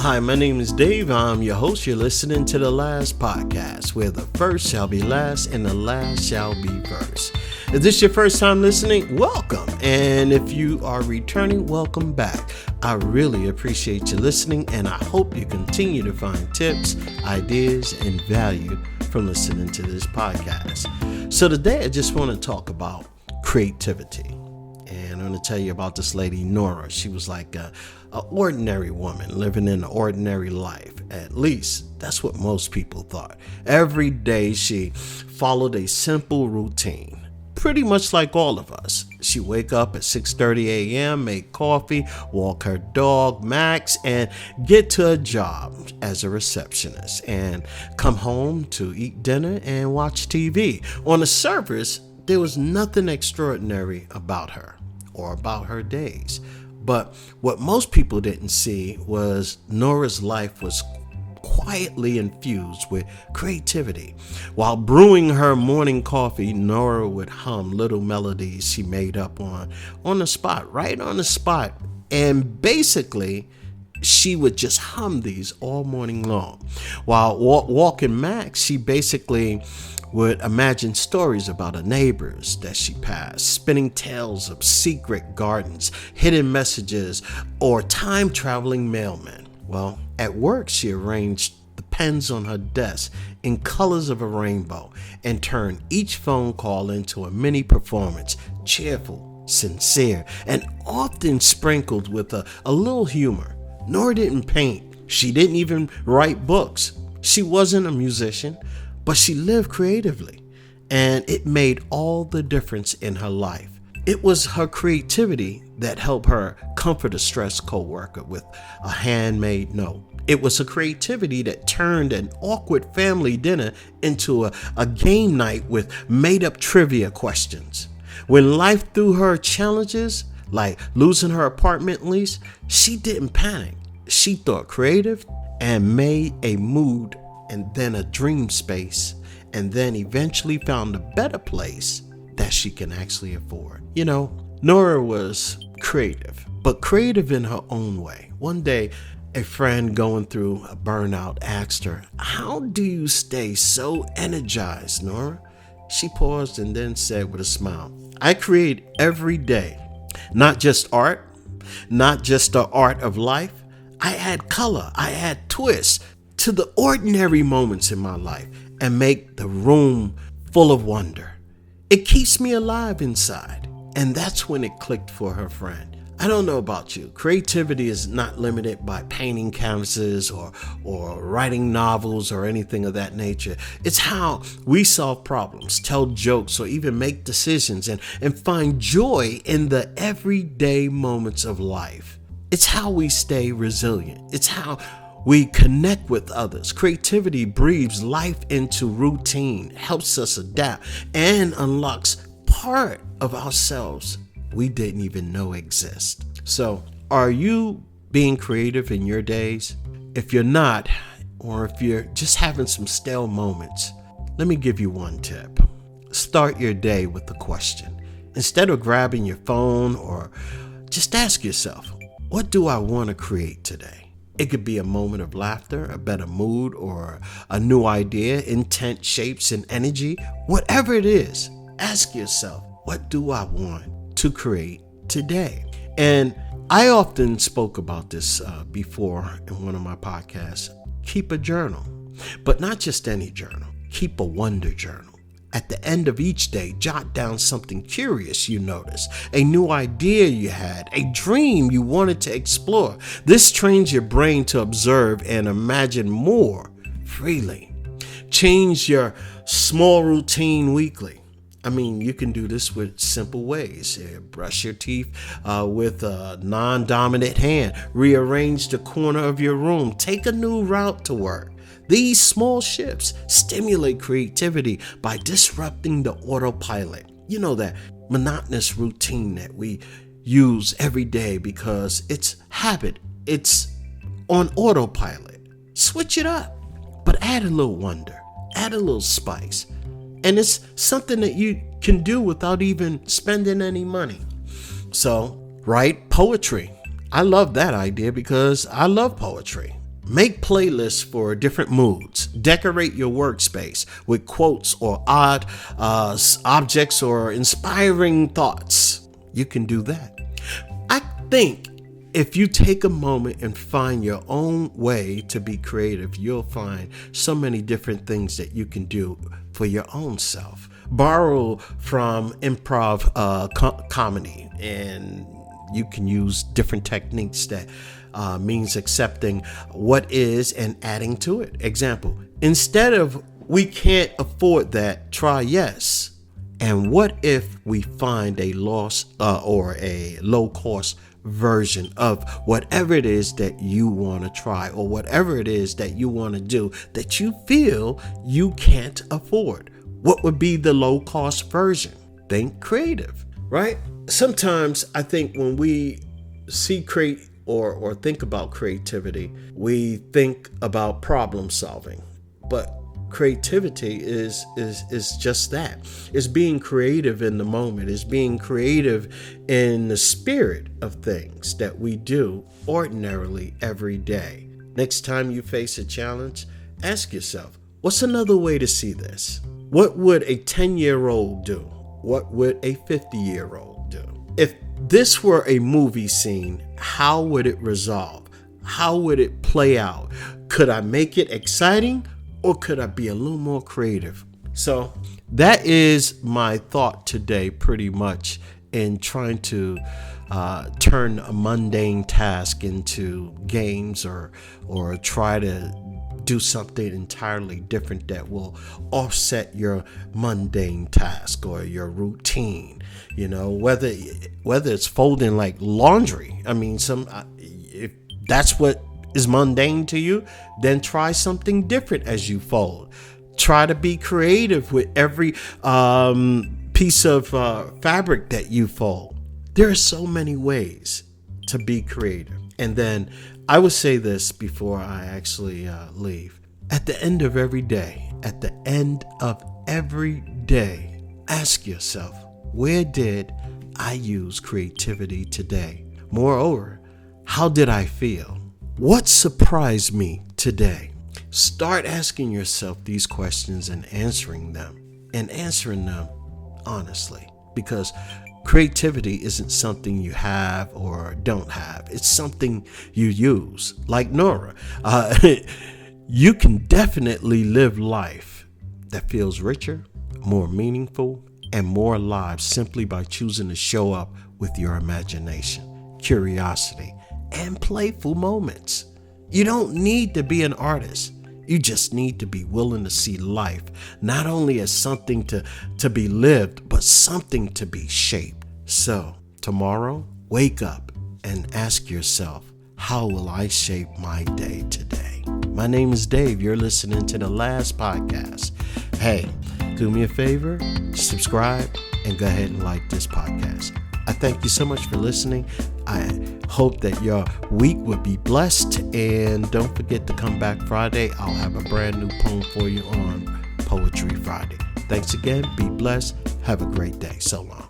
Hi, my name is Dave. I'm your host. You're listening to The Last Podcast, where the first shall be last and the last shall be first. If this is your first time listening, welcome. And if you are returning, welcome back. I really appreciate you listening, and I hope you continue to find tips, ideas, and value from listening to this podcast. So today I just want to talk about creativity. And I'm going to tell you about this lady, Nora. She was like an ordinary woman living an ordinary life. At least that's what most people thought. Every day she followed a simple routine, pretty much like all of us. She wake up at 6:30 a.m., make coffee, walk her dog, Max, and get to a job as a receptionist and come home to eat dinner and watch TV. On the surface, there was nothing extraordinary about her or about her days. But what most people didn't see was Nora's life was quietly infused with creativity. While brewing her morning coffee, Nora would hum little melodies she made up on the spot, right on the spot. And basically, she would just hum these all morning long. While walking Max, she basically would imagine stories about her neighbors that she passed, spinning tales of secret gardens, hidden messages, or time-traveling mailmen. Well, at work, she arranged the pens on her desk in colors of a rainbow and turned each phone call into a mini performance, cheerful, sincere, and often sprinkled with a little humor. Nora didn't paint. She didn't even write books. She wasn't a musician, but she lived creatively, and it made all the difference in her life. It was her creativity that helped her comfort a stressed coworker with a handmade note. It was her creativity that turned an awkward family dinner into a game night with made-up trivia questions. When life threw her challenges, like losing her apartment lease, she didn't panic. She thought creative and made a mood and then a dream space, and then eventually found a better place that she can actually afford. You know, Nora was creative, but creative in her own way. One day, a friend going through a burnout asked her, "How do you stay so energized, Nora?" She paused and then said with a smile, "I create every day, not just art, not just the art of life. I add color, I add twists to the ordinary moments in my life and make the room full of wonder. It keeps me alive inside." And that's when it clicked for her friend. I don't know about you. Creativity is not limited by painting canvases or writing novels or anything of that nature. It's how we solve problems, tell jokes, or even make decisions and find joy in the everyday moments of life. It's how we stay resilient. It's how we connect with others. Creativity breathes life into routine, helps us adapt, and unlocks part of ourselves we didn't even know exist. So, are you being creative in your days? If you're not, or if you're just having some stale moments, let me give you one tip. Start your day with a question. Instead of grabbing your phone, or just ask yourself, what do I want to create today? It could be a moment of laughter, a better mood, or a new idea, intent, shapes, and energy. Whatever it is, ask yourself, what do I want to create today? And I often spoke about this before in one of my podcasts. Keep a journal, but not just any journal. Keep a wonder journal. At the end of each day, jot down something curious you noticed, a new idea you had, a dream you wanted to explore. This trains your brain to observe and imagine more freely. Change your small routine weekly. I mean, you can do this with simple ways. Brush your teeth with a non-dominant hand. Rearrange the corner of your room. Take a new route to work. These small shifts stimulate creativity by disrupting the autopilot. You know, that monotonous routine that we use every day because it's habit. It's on autopilot. Switch it up, but add a little wonder, add a little spice. And it's something that you can do without even spending any money. So, write poetry. I love that idea because I love poetry. Make playlists for different moods. Decorate your workspace with quotes or odd objects or inspiring thoughts. You can do that. I think if you take a moment and find your own way to be creative, you'll find so many different things that you can do for your own self. Borrow from improv comedy, and you can use different techniques that means accepting what is and adding to it. Example, instead of "we can't afford that," try "yes." And what if we find a or a low cost version of whatever it is that you want to try, or whatever it is that you want to do that you feel you can't afford? What would be the low cost version? Think creative, right? Sometimes I think when we see or think about creativity, we think about problem solving. But creativity is just that. It's being creative in the moment. It's being creative in the spirit of things that we do ordinarily every day. Next time you face a challenge, ask yourself, what's another way to see this? What would a 10-year-old do? What would a 50-year-old do? If this were a movie scene, how would it resolve? How would it play out? Could I make it exciting, or could I be a little more creative? So that is my thought today, pretty much, in trying to turn a mundane task into games, or try to do something entirely different that will offset your mundane task or your routine. You know, whether it's folding like laundry. I mean, if that's what is mundane to you, then try something different as you fold. Try to be creative with every piece of fabric that you fold. There are so many ways to be creative. And then I would say this before I actually leave. At the end of every day, ask yourself, where did I use creativity today? Moreover, how did I feel? What surprised me today? Start asking yourself these questions and answering them honestly, because creativity isn't something you have or don't have. It's something you use. Like Nora, you can definitely live life that feels richer, more meaningful, and more alive simply by choosing to show up with your imagination, curiosity, and playful moments. You don't need to be an artist. You just need to be willing to see life not only as something to be lived, but something to be shaped. So tomorrow, wake up and ask yourself, how will I shape my day today? My name is Dave. You're listening to The Last Podcast. Hey, do me a favor, subscribe, and go ahead and like this podcast. I thank you so much for listening. I hope that your week will be blessed. And don't forget to come back Friday. I'll have a brand new poem for you on Poetry Friday. Thanks again. Be blessed. Have a great day. So long.